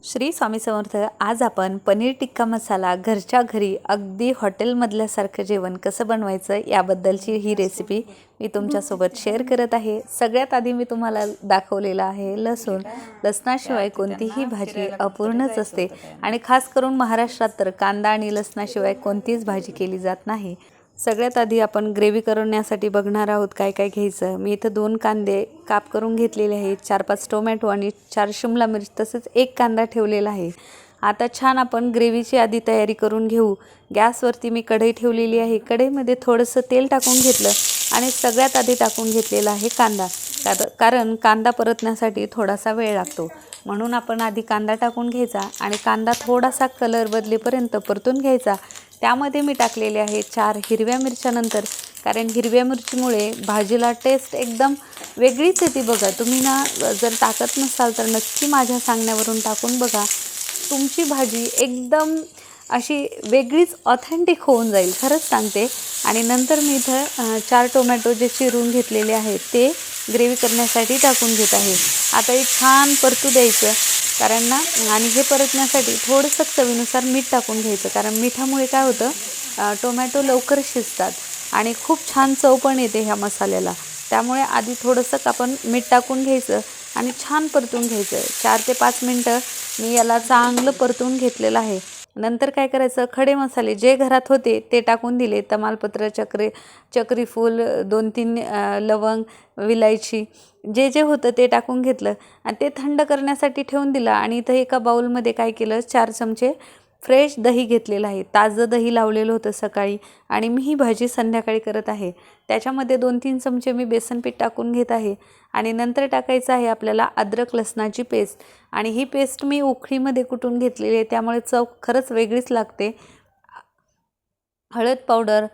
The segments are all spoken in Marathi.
श्री स्वामी समर्थ. आज आपण पनीर टिक्का मसाला घरच्या घरी अगदी हॉटेलमधल्यासारखं जेवण कसं बनवायचं याबद्दलची ही रेसिपी मी तुमच्यासोबत शेअर करत आहे. सगळ्यात आधी मी तुम्हाला दाखवलेलं आहे लसूण. लसणाशिवाय कोणतीही भाजी अपूर्णच असते आणि खास करून महाराष्ट्रात तर कांदा आणि लसणाशिवाय कोणतीच भाजी केली जात नाही. सगळ्यात आधी आपण ग्रेव्ही करण्यासाठी बघणार आहोत काय काय घ्यायचं. मी इथं 2 कांदे काप करून घेतलेले आहेत, 4-5 टोमॅटो आणि 4 शिमला मिरच तसेच 1 कांदा ठेवलेला आहे. आता छान आपण ग्रेव्हीची आधी तयारी करून घेऊ. गॅसवरती मी कढई ठेवलेली आहे. कढईमध्ये थोडंसं तेल टाकून घेतलं आणि सगळ्यात आधी टाकून घेतलेला आहे कांदा. कारण कांदा परतण्यासाठी थोडासा वेळ लागतो, म्हणून आपण आधी कांदा टाकून घ्यायचा आणि कांदा थोडासा कलर बदलेपर्यंत परतून घ्यायचा. त्यामध्ये मी टाकलेले आहे 4 हिरव्या मिरच्या नंतर, कारण हिरव्या मिरचीमुळे भाजीला टेस्ट एकदम वेगळीच येते बघा. तुम्ही ना जर टाकत नसाल तर नक्की माझ्या सांगण्यावरून टाकून बघा. तुमची भाजी एकदम अशी वेगळीच ऑथेंटिक होऊन जाईल, खरंच सांगते. आणि नंतर मी इथं 4 टोमॅटो जे चिरून घेतलेले आहेत ते ग्रेव्ही करण्यासाठी टाकून घेत आहे. आता हे छान परतू द्यायचं, कारण ना आणि हे परतण्यासाठी थोडंसं चवीनुसार मीठ टाकून घ्यायचं, कारण मिठामुळे काय होतं टोमॅटो लवकर शिजतात आणि खूप छान चव पण येते ह्या मसाल्याला. त्यामुळे आधी थोडंसं आपण मीठ टाकून घ्यायचं आणि छान परतून घ्यायचं. 4 ते 5 मिनटं मी याला चांगलं परतून घेतलेलं आहे. नंतर काय करायचं, खडे मसाले जे घरात होते ते टाकून दिले. तमालपत्र, चक्री फूल, 2-3 लवंग, विलायची, जे जे होतं ते टाकून घेतलं आणि ते थंड करण्यासाठी ठेवून दिलं. आणि इथं एका बाउलमध्ये काय केलं, 4 चमचे फ्रेश दही घेतलेलं आहे. ताजं दही लावलेलं होतं सकाळी आणि मी ही भाजी संध्याकाळी करत आहे. त्याच्यामध्ये 2-3 चमचे मी बेसन पीठ टाकून घेत आहे आणि नंतर टाकायचं आहे आपल्याला अद्रक लसणाची पेस्ट. आणि ही पेस्ट मी उखळीमध्ये कुटून घेतलेली आहे, त्यामुळे चव खरंच वेगळीच लागते. हळद पावडर,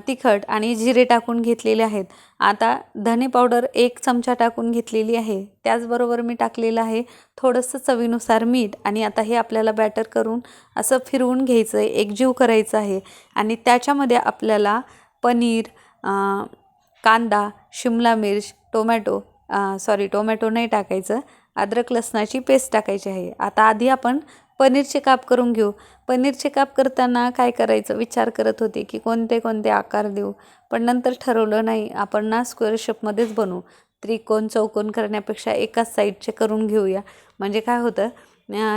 तिखट आणि जिरे टाकून घेतलेले आहेत. आता धने पावडर 1 चमचा टाकून घेतलेली आहे. त्याचबरोबर मी टाकलेलं आहे थोडंसं चवीनुसार मीठ. आणि आता हे आपल्याला बॅटर करून असं फिरवून घ्यायचं आहे, एकजीव करायचं आहे. आणि त्याच्यामध्ये आपल्याला पनीर, कांदा, शिमला मिर्च, टोमॅटो नाही टाकायचं, अद्रक लसणाची पेस्ट टाकायची आहे. आता आधी आपण पनीरचे काप करून घेऊ. पनीरचे काप करताना काय करायचं विचार करत होते की कोणते कोणते आकार देऊ, पण नंतर ठरवलं नाही, आपण ना स्क्वेअर शेपमध्येच बनवू. त्रिकोण चौकोन करण्यापेक्षा एकाच साईडचे करून घेऊया. म्हणजे काय होतं,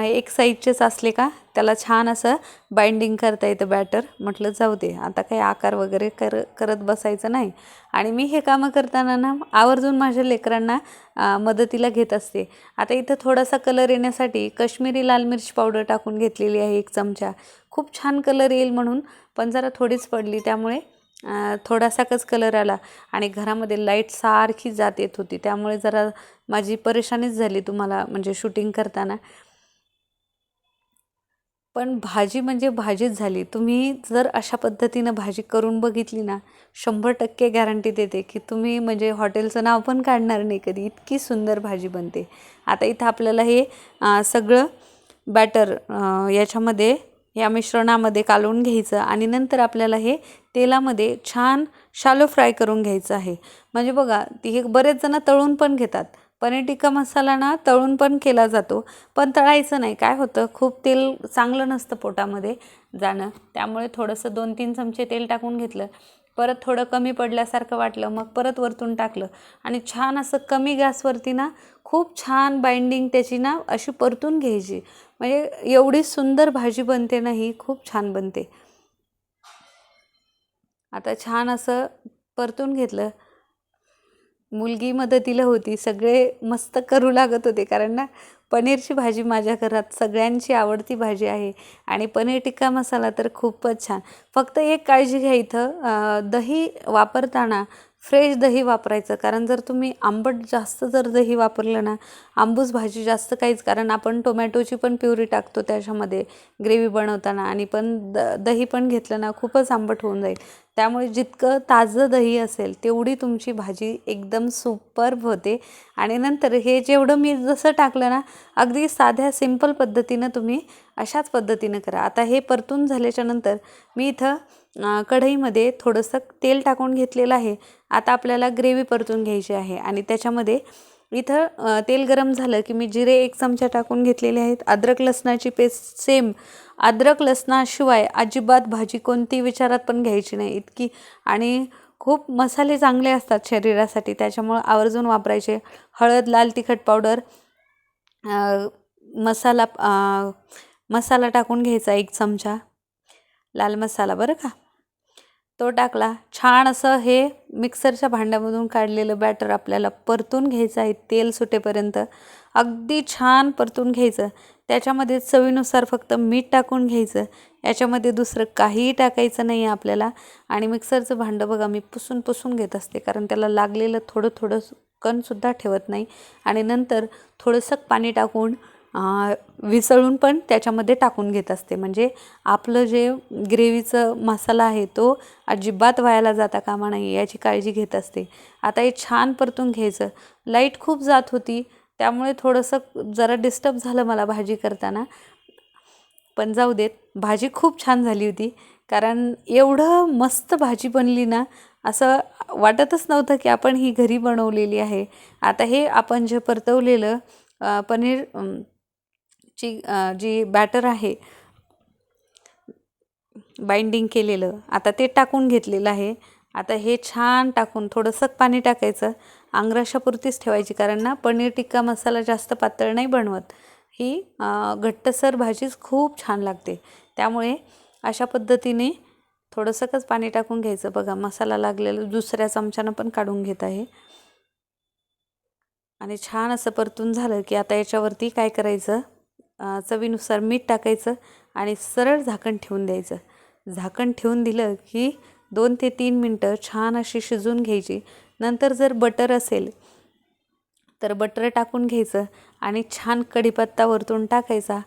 एक साईडचेच असले का त्याला छान असं बाइंडिंग करता येतं बॅटर. म्हटलं जाऊ दे, आता काही आकार वगैरे करत बसायचं नाही. आणि मी हे कामं करताना ना आवर्जून माझ्या लेकरांना मदतीला घेत असते. आता इथं थोडासा कलर येण्यासाठी कश्मीरी लाल मिर्च पावडर टाकून घेतलेली आहे 1 चमचा. खूप छान कलर येईल म्हणून, पण जरा थोडीच पडली, त्यामुळे थोडासाच कलर आला. आणि घरामध्ये लाईट सारखी जात येत होती, त्यामुळे जरा माझी परेशानीच झाली तुम्हाला म्हणजे शूटिंग करताना. पण भाजी म्हणजे भाजीच झाली. तुम्ही जर अशा पद्धतीनं भाजी करून बघितली ना, 100% गॅरंटी देते की तुम्ही म्हणजे हॉटेलचं नाव पण काढणार नाही कधी, इतकी सुंदर भाजी बनते. आता इथं आपल्याला हे सगळं बॅटर याच्यामध्ये या मिश्रणामध्ये कालवून घ्यायचं आणि नंतर आपल्याला हे तेलामध्ये छान शॅलो फ्राय करून घ्यायचं आहे. म्हणजे बघा, हे बरेच जण तळून पण घेतात. पनीर टिक्का मसाला ना तळून पण केला जातो, पण तळायचं नाही. काय होतं, खूप तेल चांगलं नसतं पोटामध्ये जाणं, त्यामुळे थोडंसं 2-3 चमचे तेल टाकून घेतलं. परत थोडं कमी पडल्यासारखं वाटलं, मग परत वरतून टाकलं आणि छान असं कमी गॅसवरती ना खूप छान बाइंडिंग त्याची ना अशी परतून घ्यायची. म्हणजे एवढी सुंदर भाजी बनते ना, ही खूप छान बनते. आता छान असं परतून घेतलं. मुलगी मदतीला होती, सगळे मस्त करू लागत होते, कारण ना पनीरची भाजी माझ्या घरात सगळ्यांची आवडती भाजी आहे आणि पनीर टिक्का मसाला तर खूपच छान. फक्त एक काळजी घ्या इथं, दही वापरताना फ्रेश दही वापरायचं. कारण जर तुम्ही आंबट जास्त जर दही वापरलं ना, आंबूस भाजी जास्त काहीच, कारण आपण टोमॅटोची पण प्युरी टाकतो त्याच्यामध्ये ग्रेव्ही बनवताना, आणि पण दही पण घेतलं ना खूपच आंबट होऊन जाईल. त्यामुळे जितकं ताजं दही असेल तेवढी तुमची भाजी एकदम सुपर्ब होते. आणि नंतर हे जेवढं मी जसं टाकलं ना, अगदी साध्या सिंपल पद्धतीनं तुम्ही अशाच पद्धतीनं करा. आता हे परतून झाल्याच्या नंतर मी इथं कढईमध्ये थोडंसं तेल टाकून घेतलेलं आहे. आता आपल्याला ग्रेव्ही परतून घ्यायची आहे आणि त्याच्यामध्ये इथं तेल गरम झालं की मी जिरे 1 चमचा टाकून घेतलेले आहेत. अद्रक लसणाची पेस्ट सेम. अद्रक लसणाशिवाय अजिबात भाजी कोणती विचारात पण घ्यायची नाही इतकी. आणि खूप मसाले चांगले असतात शरीरासाठी, त्याच्यामुळं आवर्जून वापरायचे. हळद, लाल तिखट पावडर, मसाला टाकून घ्यायचा 1 चमचा लाल मसाला बरं का, तो टाकला. छान असं हे मिक्सरच्या भांड्यामधून काढलेलं बॅटर आपल्याला परतून घ्यायचं आहे तेल सुटेपर्यंत. अगदी छान परतून घ्यायचं. त्याच्यामध्ये चवीनुसार फक्त मीठ टाकून घ्यायचं. याच्यामध्ये दुसरं काहीही टाकायचं नाही आहे आपल्याला. आणि मिक्सरचं भांडं बघा मी पुसून घेत असते, कारण त्याला लागलेलं थोडं कणसुद्धा ठेवत नाही. आणि नंतर थोडंसं पाणी टाकून विसळून पण त्याच्यामध्ये टाकून घेत असते. म्हणजे आपलं जे ग्रेव्हीचं मसाला आहे तो अजिबात वायाला जाता कामा नाही याची काळजी घेत असते. आता हे छान परतून घ्यायचं. लाईट खूप जात होती त्यामुळे थोडंसं जरा डिस्टर्ब झालं मला भाजी करताना, पण जाऊ देत. भाजी खूप छान झाली होती, कारण एवढं मस्त भाजी बनली ना, असं वाटतच नव्हतं की आपण ही घरी बनवलेली आहे. आता हे आपण जे परतवलेलं पनीर जी बॅटर आहे बाइंडिंग केलेलं, आता ते टाकून घेतलेलं आहे. आता हे छान टाकून थोडंसं पाणी टाकायचं. अंगराशापुरतीच ठेवायची, कारण ना पनीर टिक्का मसाला जास्त पातळ नाही बनवत. ही घट्टसर भाजीच खूप छान लागते. त्यामुळे अशा पद्धतीने थोडंसंच पाणी टाकून घ्यायचं. बघा मसाला लागलेलं दुसऱ्या चमच्यानं पण काढून घेत आहे. आणि छान असं परतून झालं की आता याच्यावरती काय करायचं, चवीनुसार मीठ टाकायचं आणि सरळ झाकण ठेवून द्यायचं. झाकण ठेवून दिलं की 2 ते 3 मिनटं छान अशी शिजवून घ्यायची. नंतर जर बटर असेल तर बटर टाकून घ्यायचं आणि छान कढीपत्ता वरतून टाकायचा.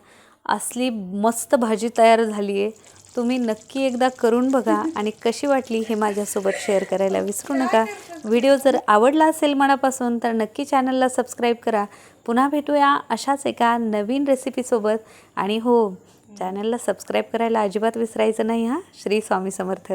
असली मस्त भाजी तयार झाली आहे. तुम्ही नक्की एकदा करून बघा आणि कशी वाटली हे माझ्यासोबत शेअर करायला विसरू नका. व्हिडिओ जर आवडला असेल मनापासून तर नक्की चॅनलला सबस्क्राईब करा. पुन्हा भेटूया अशाच एका नवीन रेसिपीसोबत. आणि हो, चॅनलला सबस्क्राईब करायला अजिबात विसरायचं नाही हां. श्री स्वामी समर्थ.